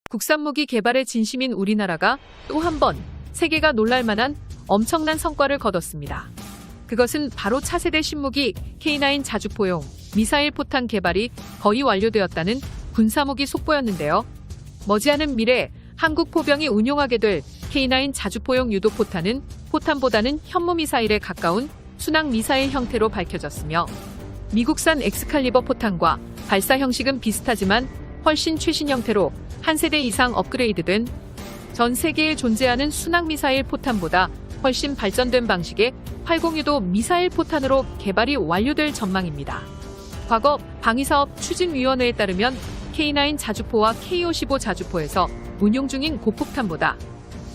국산 무기 개발에 진심인 우리나라가 또 한 번 세계가 놀랄 만한 엄청난 성과를 거뒀습니다. 그것은 바로 차세대 신무기 K9 자주포용 미사일 포탄 개발이 거의 완료되었다는 군사무기 속보였는데요. 머지않은 미래 한국 포병이 운용하게 될 K9 자주포용 유도포탄은 포탄보다는 현무미사일에 가까운 순항미사일 형태로 밝혀졌으며 미국산 엑스칼리버 포탄과 발사 형식은 비슷하지만 훨씬 최신 형태로 한 세대 이상 업그레이드된 전 세계에 존재하는 순항미사일 포탄보다 훨씬 발전된 방식의 80유도 미사일 포탄으로 개발이 완료될 전망입니다. 과거 방위사업 추진위원회에 따르면 K9 자주포와 K55 자주포에서 운용 중인 고폭탄보다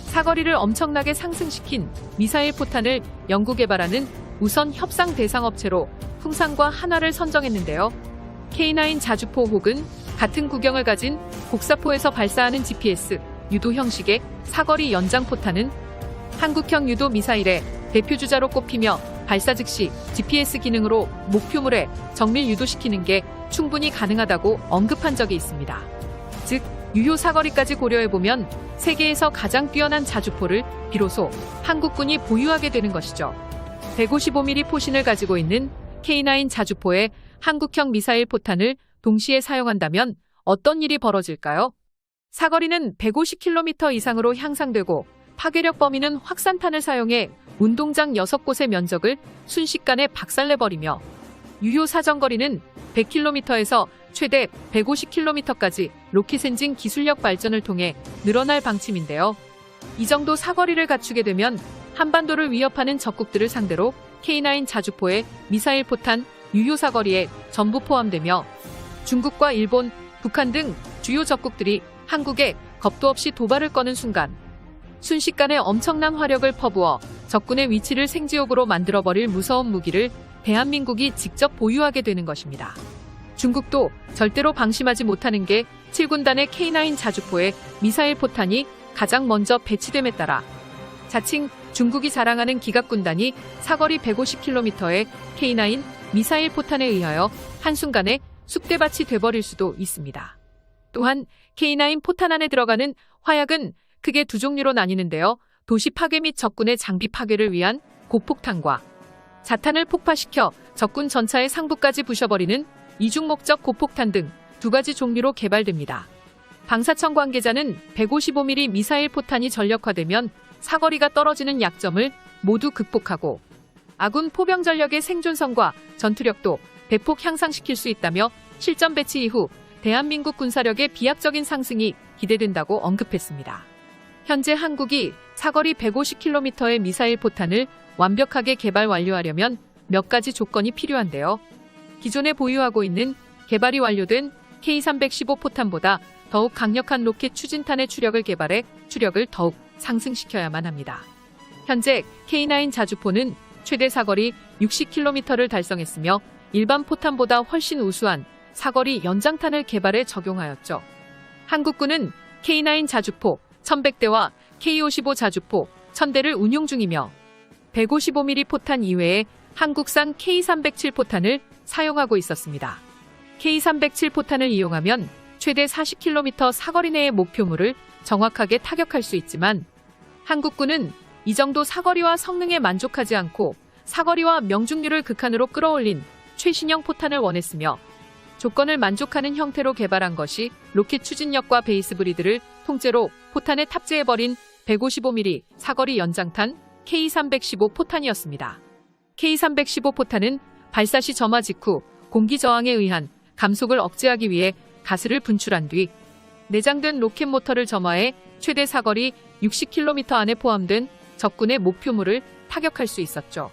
사거리를 엄청나게 상승시킨 미사일 포탄을 연구개발하는 우선 협상 대상 업체로 풍산과 한화를 선정했는데요. K9 자주포 혹은 같은 구경을 가진 곡사포에서 발사하는 GPS 유도 형식의 사거리 연장 포탄은 한국형 유도 미사일의 대표주자로 꼽히며 발사 즉시 GPS 기능으로 목표물에 정밀 유도시키는 게 충분히 가능하다고 언급한 적이 있습니다. 즉, 유효 사거리까지 고려해보면 세계에서 가장 뛰어난 자주포를 비로소 한국군이 보유하게 되는 것이죠. 155mm 포신을 가지고 있는 K9 자주포의 한국형 미사일 포탄을 동시에 사용한다면 어떤 일이 벌어질까요? 사거리는 150km 이상으로 향상되고 파괴력 범위는 확산탄을 사용해 운동장 6곳의 면적을 순식간에 박살내버리며 유효 사정거리는 100km에서 최대 150km까지 로켓 엔진 기술력 발전을 통해 늘어날 방침인데요. 이 정도 사거리를 갖추게 되면 한반도를 위협하는 적국들을 상대로 K9 자주포의 미사일 포탄 유효 사거리에 전부 포함되며 중국과 일본, 북한 등 주요 적국들이 한국에 겁도 없이 도발을 꺼는 순간 순식간에 엄청난 화력을 퍼부어 적군의 위치를 생지옥으로 만들어버릴 무서운 무기를 대한민국이 직접 보유하게 되는 것입니다. 중국도 절대로 방심하지 못하는 게 7군단의 K9 자주포의 미사일 포탄이 가장 먼저 배치됨에 따라 자칭 중국이 자랑하는 기갑군단이 사거리 150km의 K9 미사일 포탄에 의하여 한순간에 쑥대밭이 돼버릴 수도 있습니다. 또한 K9 포탄 안에 들어가는 화약은 크게 두 종류로 나뉘는데요. 도시 파괴 및 적군의 장비 파괴를 위한 고폭탄과 자탄을 폭파시켜 적군 전차의 상부까지 부셔버리는 이중 목적 고폭탄 등 두 가지 종류로 개발됩니다. 방사청 관계자는 155mm 미사일 포탄이 전력화되면 사거리가 떨어지는 약점을 모두 극복하고 아군 포병 전력의 생존성과 전투력도 대폭 향상시킬 수 있다며 실전 배치 이후 대한민국 군사력의 비약적인 상승이 기대된다고 언급했습니다. 현재 한국이 사거리 150km의 미사일 포탄을 완벽하게 개발 완료하려면 몇 가지 조건이 필요한데요. 기존에 보유하고 있는 개발이 완료된 K315 포탄보다 더욱 강력한 로켓 추진탄의 추력을 개발해 추력을 더욱 상승시켜야만 합니다. 현재 K9 자주포는 최대 사거리 60km를 달성했으며 일반 포탄보다 훨씬 우수한 사거리 연장탄을 개발해 적용하였죠. 한국군은 K9 자주포 1100대와 K55 자주포 1000대를 운용 중이며 155mm 포탄 이외에 한국산 K307 포탄을 사용하고 있었습니다. K307 포탄을 이용하면 최대 40km 사거리 내의 목표물을 정확하게 타격할 수 있지만 한국군은 이 정도 사거리와 성능에 만족하지 않고 사거리와 명중률을 극한으로 끌어올린 최신형 포탄을 원했으며 조건을 만족하는 형태로 개발한 것이 로켓 추진력과 베이스 브리드를 통째로 포탄에 탑재해버린 155mm 사거리 연장탄 K315 포탄이었습니다. K315 포탄은 발사 시 점화 직후 공기 저항에 의한 감속을 억제하기 위해 가스를 분출한 뒤 내장된 로켓 모터를 점화해 최대 사거리 60km 안에 포함된 적군의 목표물을 타격할 수 있었죠.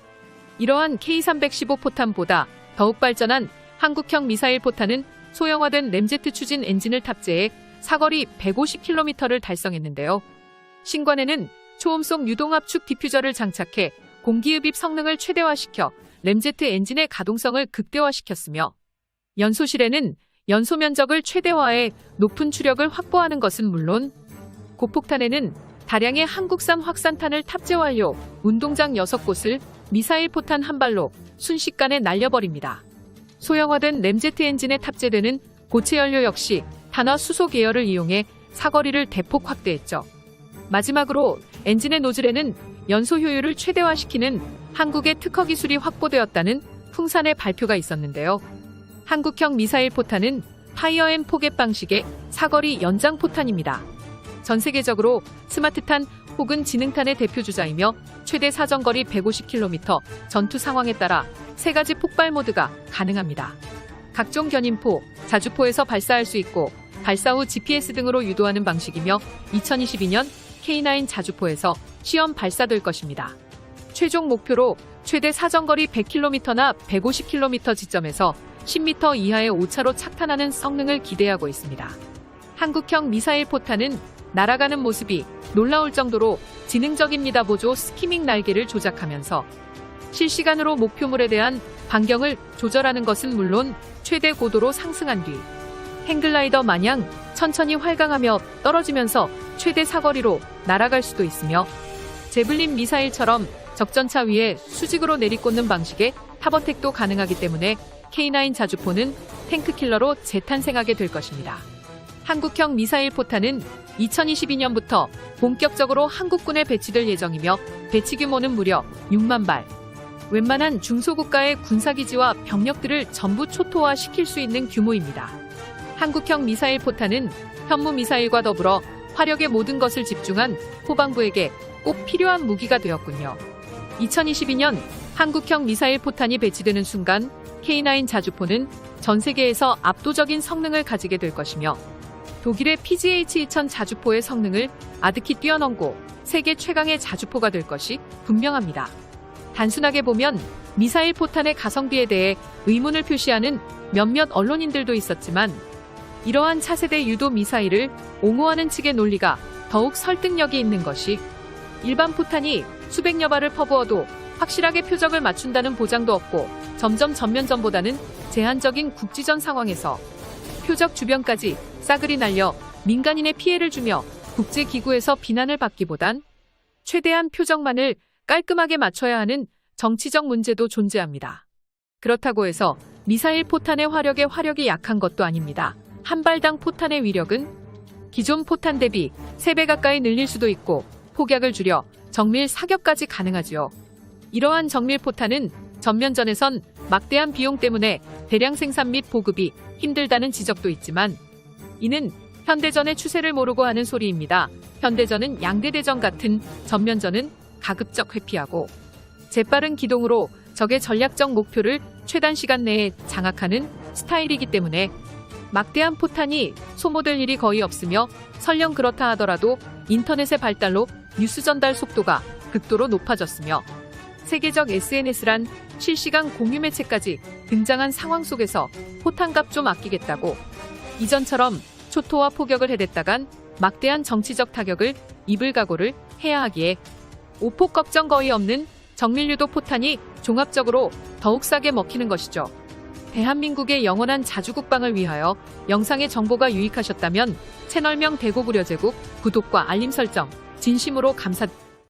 이러한 K315 포탄보다 더욱 발전한 한국형 미사일 포탄은 소형화된 램제트 추진 엔진을 탑재해 사거리 150km를 달성했는데요. 신관에는 초음속 유동압축 디퓨저를 장착해 공기흡입 성능을 최대화시켜 램제트 엔진의 가동성을 극대화시켰으며 연소실에는 연소 면적을 최대화해 높은 추력을 확보하는 것은 물론 고폭탄에는 다량의 한국산 확산탄을 탑재 완료, 운동장 6곳을 미사일 포탄 한 발로 순식간에 날려버립니다. 소형화된 램제트 엔진에 탑재되는 고체 연료 역시 탄화 수소 계열을 이용해 사거리를 대폭 확대했죠. 마지막으로 엔진의 노즐에는 연소 효율을 최대화시키는 한국의 특허 기술이 확보되었다는 풍산의 발표가 있었는데요. 한국형 미사일 포탄은 파이어 앤 포겟 방식의 사거리 연장 포탄입니다. 전 세계적으로 스마트탄 혹은 지능탄의 대표 주자이며 최대 사정거리 150km, 전투 상황에 따라 3가지 폭발 모드가 가능합니다. 각종 견인포, 자주포에서 발사할 수 있고 발사 후 GPS 등으로 유도하는 방식이며 2022년 K9 자주포에서 시험 발사될 것입니다. 최종 목표로 최대 사정거리 100km나 150km 지점에서 10m 이하의 오차로 착탄하는 성능을 기대하고 있습니다. 한국형 미사일 포탄은 날아가는 모습이 놀라울 정도로 지능적입니다. 보조 스키밍 날개를 조작하면서 실시간으로 목표물에 대한 반경을 조절하는 것은 물론 최대 고도로 상승한 뒤 행글라이더 마냥 천천히 활강하며 떨어지면서 최대 사거리로 날아갈 수도 있으며 제블린 미사일처럼 적전차 위에 수직으로 내리꽂는 방식의 탑어택도 가능하기 때문에 K9 자주포는 탱크킬러로 재탄생하게 될 것입니다. 한국형 미사일 포탄은 2022년부터 본격적으로 한국군에 배치될 예정이며 배치 규모는 무려 6만 발. 웬만한 중소국가의 군사기지와 병력들을 전부 초토화시킬 수 있는 규모입니다. 한국형 미사일 포탄은 현무 미사일과 더불어 화력의 모든 것을 집중한 후방부에게 꼭 필요한 무기가 되었군요. 2022년 한국형 미사일 포탄이 배치되는 순간 K9 자주포는 전 세계에서 압도적인 성능을 가지게 될 것이며 독일의 PGH-2000 자주포의 성능을 아득히 뛰어넘고 세계 최강의 자주포가 될 것이 분명합니다. 단순하게 보면 미사일 포탄의 가성비에 대해 의문을 표시하는 몇몇 언론인들도 있었지만 이러한 차세대 유도 미사일을 옹호하는 측의 논리가 더욱 설득력이 있는 것이 일반 포탄이 수백여 발을 퍼부어도 확실하게 표적을 맞춘다는 보장도 없고 점점 전면전보다는 제한적인 국지전 상황에서 표적 주변까지 싸그리 날려 민간인의 피해를 주며 국제기구에서 비난을 받기보단 최대한 표적만을 깔끔하게 맞춰야 하는 정치적 문제도 존재합니다. 그렇다고 해서 미사일 포탄의 화력이 약한 것도 아닙니다. 한 발당 포탄의 위력은 기존 포탄 대비 3배 가까이 늘릴 수도 있고 폭약을 줄여 정밀 사격까지 가능하지요. 이러한 정밀 포탄은 전면전에선 막대한 비용 때문에 대량 생산 및 보급이 힘들다는 지적도 있지만 이는 현대전의 추세를 모르고 하는 소리입니다. 현대전은 양대대전 같은 전면전은 가급적 회피하고 재빠른 기동으로 적의 전략적 목표를 최단 시간 내에 장악하는 스타일이기 때문에 막대한 포탄이 소모될 일이 거의 없으며 설령 그렇다 하더라도 인터넷의 발달로 뉴스 전달 속도가 극도로 높아졌으며 세계적 SNS란 실시간 공유 매체까지 등장한 상황 속에서 포탄값 좀 아끼겠다고 이전처럼 초토화 포격을 해댔다간 막대한 정치적 타격을 입을 각오를 해야 하기에 오폭 걱정 거의 없는 정밀유도 포탄이 종합적으로 더욱 싸게 먹히는 것이죠. 대한민국의 영원한 자주국방을 위하여 영상의 정보가 유익하셨다면 채널명 대고구려제국 구독과 알림 설정 진심으로 감사드립니다.